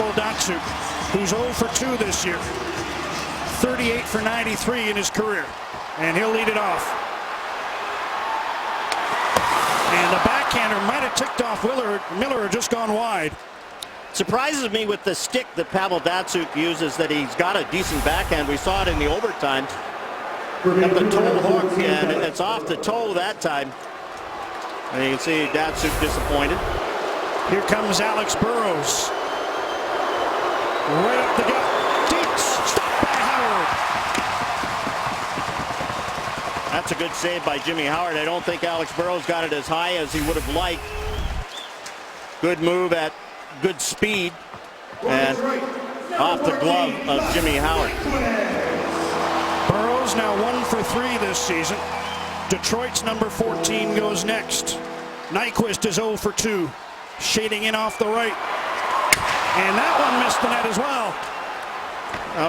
Pavel Datsyuk, who's 0 for 2 this year. 38 for 93 in his career. And he'll lead it off. And the backhander might have ticked off Miller or just gone wide. Surprises me with the stick that Pavel Datsyuk uses that he's got a decent backhand. We saw it in the overtime. At the toe hook, and it's off the toe that time. And you can see Datsyuk disappointed. Here comes Alex Burrows. Right up the gut. Deeks, stopped by Howard. That's a good save by Jimmy Howard. I don't think Alex Burrows got it as high as he would have liked. Good move at good speed. And off the glove of Jimmy Howard. Burrows now 1 for 3 this season. Detroit's number 14 goes next. Nyquist is 0 for 2. Shading in off the right. And that one missed the net as well.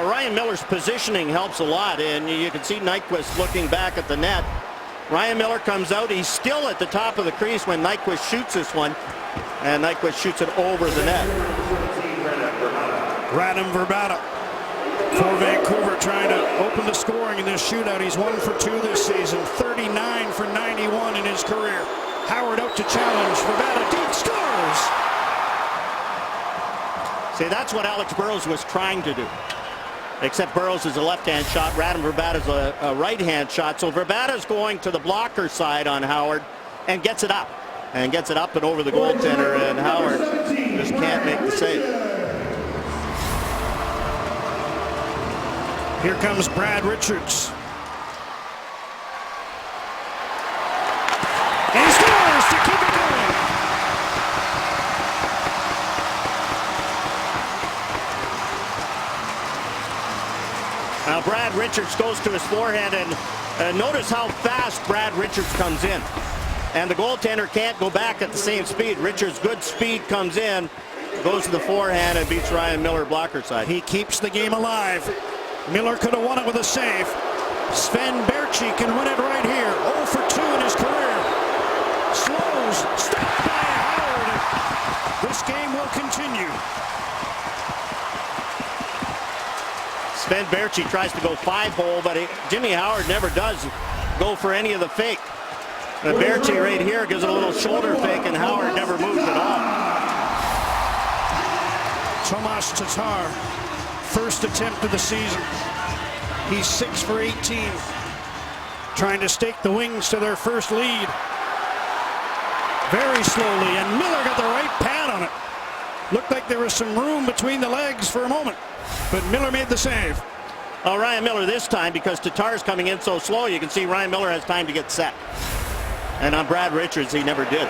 Ryan Miller's positioning helps a lot, and you can see Nyquist looking back at the net. Ryan Miller comes out. He's still at the top of the crease when Nyquist shoots this one, and Nyquist shoots it over the net. Radim Vrbata for Vancouver, trying to open the scoring in this shootout. He's 1 for 2 this season, 39 for 91 in his career. Howard out to challenge. Vrbata deep scores. See, that's what Alex Burrows was trying to do. Except Burrows is a left-hand shot. Radim Vrbata is a right-hand shot. So Vrbata's going to the blocker side on Howard and gets it up. And gets it up and over the goaltender, and Howard just can't make the save. Here comes Brad Richards. And he scores to keep it going. Now Brad Richards goes to his forehand, and notice how fast Brad Richards comes in. And the goaltender can't go back at the same speed. Richards' good speed comes in, goes to the forehand, and beats Ryan Miller blocker side. He keeps the game alive. Miller could have won it with a save. Sven Baertschi can win it right here. 0 for 2 in his career. Slows, stopped by Howard. This game will continue. Sven Baertschi tries to go 5-hole, but Jimmy Howard never does go for any of the fake. And Baertschi right here gives it a little shoulder fake, and Howard never moves at all. Tomas Tatar, first attempt of the season. He's 6 for 18. Trying to stake the Wings to their first lead. Very slowly, and Miller got the right pad on it. Looked like there was some room between the legs for a moment, but Miller made the save. Ryan Miller this time, because Tatar's coming in so slow, you can see Ryan Miller has time to get set. And on Brad Richards, he never did.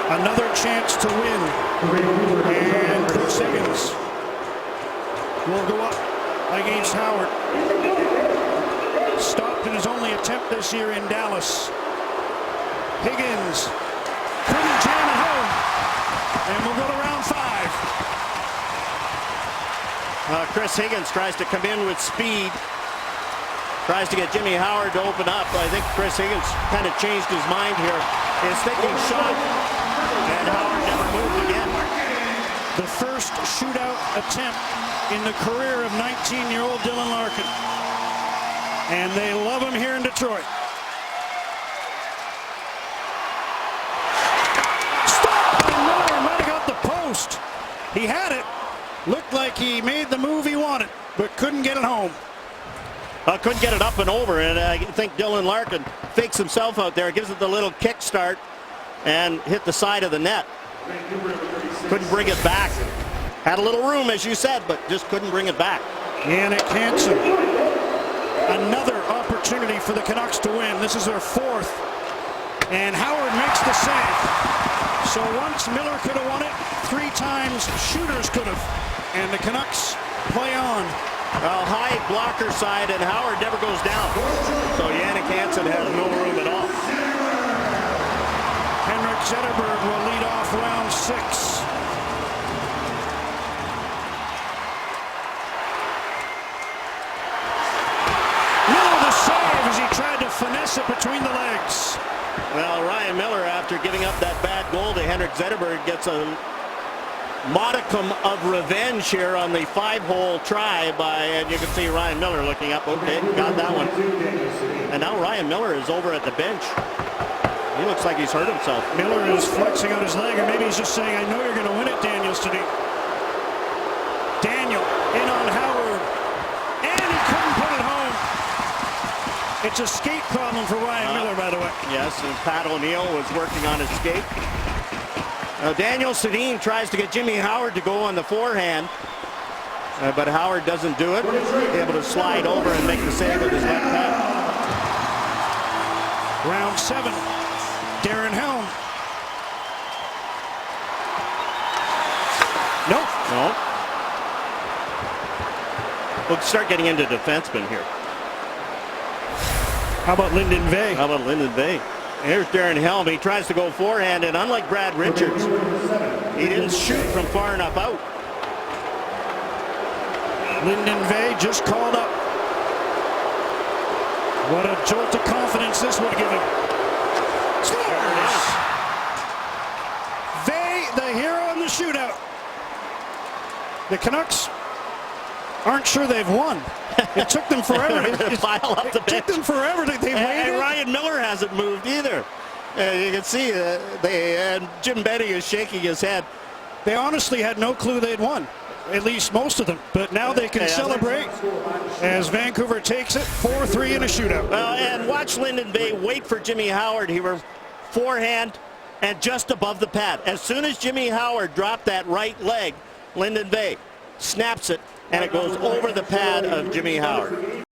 Another chance to win. And Chris Higgins will go up against Howard. Stopped in his only attempt this year in Dallas. Higgins couldn't jam it home. And we'll go to round 5. Chris Higgins tries to come in with speed. Tries to get Jimmy Howard to open up. I think Chris Higgins kind of changed his mind here. His thinking shot, and Howard never moved again. The first shootout attempt in the career of 19-year-old Dylan Larkin. And they love him here in Detroit. Stop! And Miller might have got the post. He had it. Looked like he made the move he wanted, but couldn't get it home. Couldn't get it up and over, and I think Dylan Larkin fakes himself out there, gives it the little kick start, and hit the side of the net. Couldn't bring it back. Had a little room, as you said, but just couldn't bring it back. Jannik Hansen. Another opportunity for the Canucks to win. This is their 4th. And Howard makes the save. So once Miller could have won it, 3 times shooters could have. And the Canucks play on. Well, high blocker side, and Howard never goes down. So Jannik Hansen has no room at all. Henrik Zetterberg will lead off round 6. Miller the save as he tried to finesse it between the legs. Well, Ryan Miller, after giving up that bad goal to Henrik Zetterberg, gets a modicum of revenge here on the 5-hole try by, and you can see Ryan Miller looking up. Okay, got that one. And now Ryan Miller is over at the bench. He looks like he's hurt himself. Miller is flexing out his leg, or maybe he's just saying, I know you're going to win it, Daniels, today. Daniel in on Howard, and he couldn't put it home. It's a skate problem for Ryan Miller, by the way. Yes, and Pat O'Neill was working on his skate. Daniel Sedin tries to get Jimmy Howard to go on the forehand, but Howard doesn't do it. Able to slide over and make the save with his left hand. Round 7, Darren Helm. Nope. No. We'll start getting into defensemen here. How about Lyndon Vey? How about Lyndon Vey? Here's Darren Helm. He tries to go forehand, and unlike Brad Richards, he didn't shoot from far enough out. Lyndon Vey just called up. What a jolt of confidence this would give him. Scores! Vey, the hero in the shootout. The Canucks aren't sure they've won. It took them forever. To pile up the It took them forever. They waited. And Ryan Miller hasn't moved either. You can see and Jim Benning is shaking his head. They honestly had no clue they'd won. At least most of them. But now they can celebrate as Vancouver takes it 4-3 in a shootout. Well, and watch Lyndon Vey wait for Jimmy Howard. He were forehand and just above the pad. As soon as Jimmy Howard dropped that right leg, Lyndon Vey snaps it, and it goes over the pad of Jimmy Howard.